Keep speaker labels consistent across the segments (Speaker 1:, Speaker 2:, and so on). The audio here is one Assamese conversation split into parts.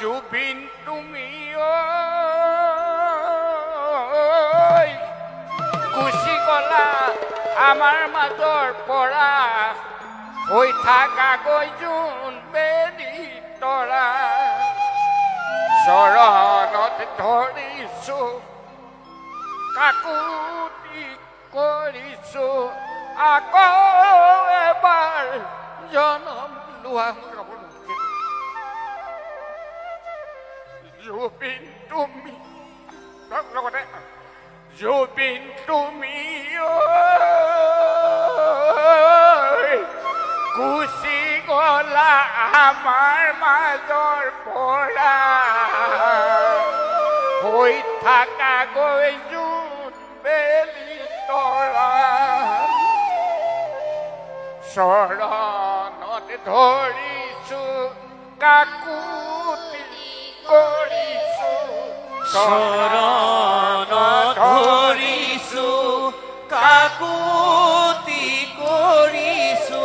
Speaker 1: জুবিন তুমি গুচি গলা আমাৰ মাজৰ পৰা হৈ থাকা গৈ যোন বেলি তৰা চৰণত ধৰিছো কাকুতি কৰিছো আকৌ এবাৰ জনম লোৱা জুবিন তুমি লগতে জুবিন তুমি গুচি গলা আমাৰ মাজৰ পৰা হৈ থাকা গৈ যোন বেলি তৰা চৰণত ধৰিছো কাকুতি কৰিছো
Speaker 2: চৰণত ধৰিছো কাকুতি কৰিছো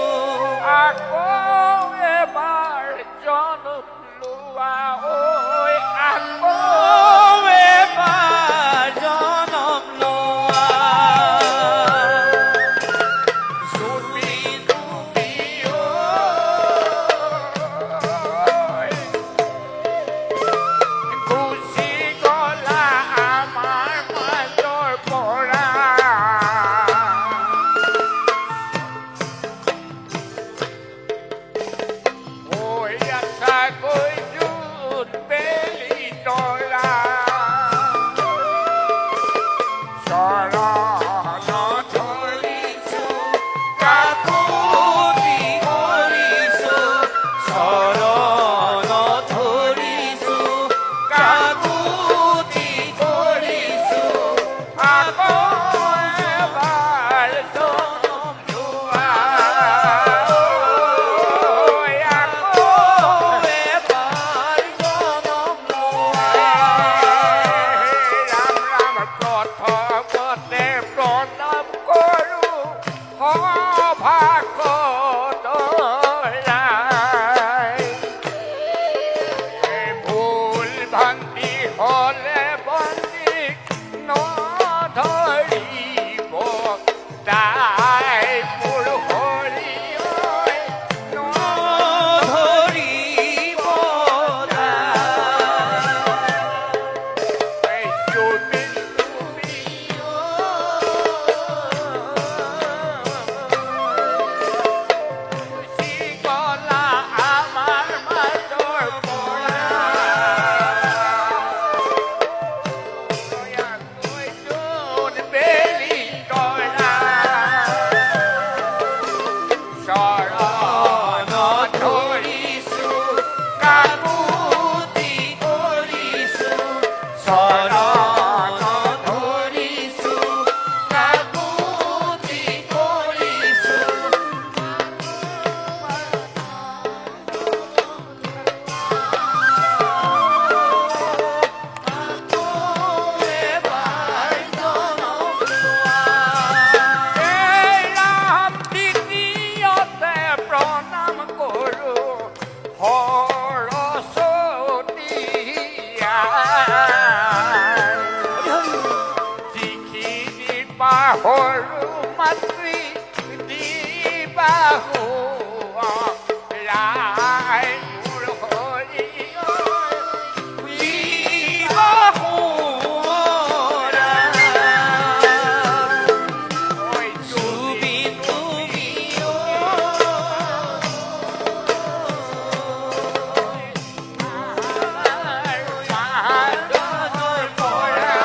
Speaker 1: আকৌ এবাৰ জনম লোৱা ঐ আকৌ
Speaker 2: এবাৰ জনম লোৱা
Speaker 1: জুবিন তুমি গুচি গলা আমাৰ মাজৰ পৰা হৈ আছা গৈ যোন বেলি তৰা চৰণত ধৰিছো
Speaker 2: কাকুতি কৰিছো চৰণত ধৰিছো কাকুতি কৰিছো
Speaker 1: আকৌ এবাৰ জনম লোৱা আকৌ
Speaker 2: এবাৰ জনম লোৱা
Speaker 1: ৰাম ৰাম প্ৰথমতে প্ৰণাম কৰোঁ সভাসদৰাই ভুল ভ্ৰান্তি হ'লে বন্দীক নধৰিব তাই মোৰ হৰি
Speaker 2: ধৰিব
Speaker 1: জুবিন তুমি গুচি গলা আমাৰ মাজৰ পৰা গৈ যোন বেলি তৰা চৰণত ধৰিছো
Speaker 2: কাকুতি কৰিছো চৰণত ধৰিছো কাকুতি কৰিছো এবাৰ জনম লোৱা
Speaker 1: এই ৰাম দ্বিতীয়তে প্ৰণাম কৰোঁ সৰস্বতী যিখিনি পাহৰো মাতৃ দিবাহু ৰাই মোৰ হৰি ঐ
Speaker 2: জুবিন তুমি
Speaker 1: মাজৰ পৰা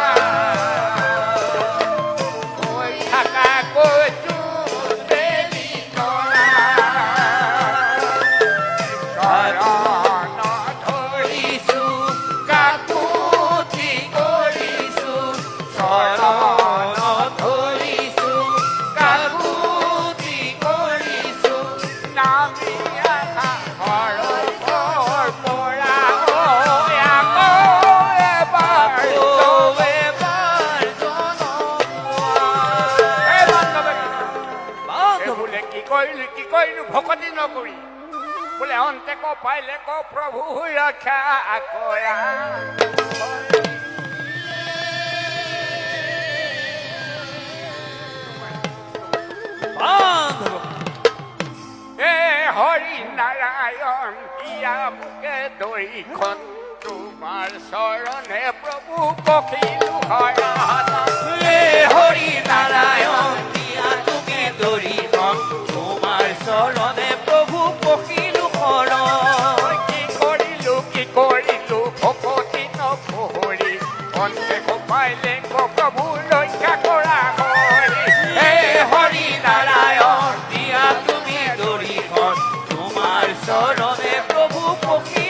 Speaker 1: হৈ থাকা গৈ যোন বেলি তৰা চৰণত ধৰিছো
Speaker 2: কাকুতি কৰিছো চৰণত ধৰিছো কাকুতি কৰিছো
Speaker 1: নামি আহা ঘৰৰ পৰা আকৌ এবাৰ
Speaker 2: এবাৰ জনম
Speaker 1: বোলে কি কৰিলো ভকতি নকৰি বলে অন্তে কো পাইলে কো প্রভু রক্ষা করা এ হরি নারায়ণ দিয়া বুকে দৈখন তোমার শরণে প্রভু কখিলু হরান
Speaker 2: হে হরি নারায়ণ দিয়া তুমি দরি হন তোমার শরণে প্রভু পখিলু শরণ
Speaker 1: কি করিলু ভকতি নহরি অন্তে কো পাইলে কো প্রভু রক্ষা করা হরি
Speaker 2: হে হরি নারায়ণ দিয়া তুমি দরি হন তোমার শরণে প্রভু পখিলু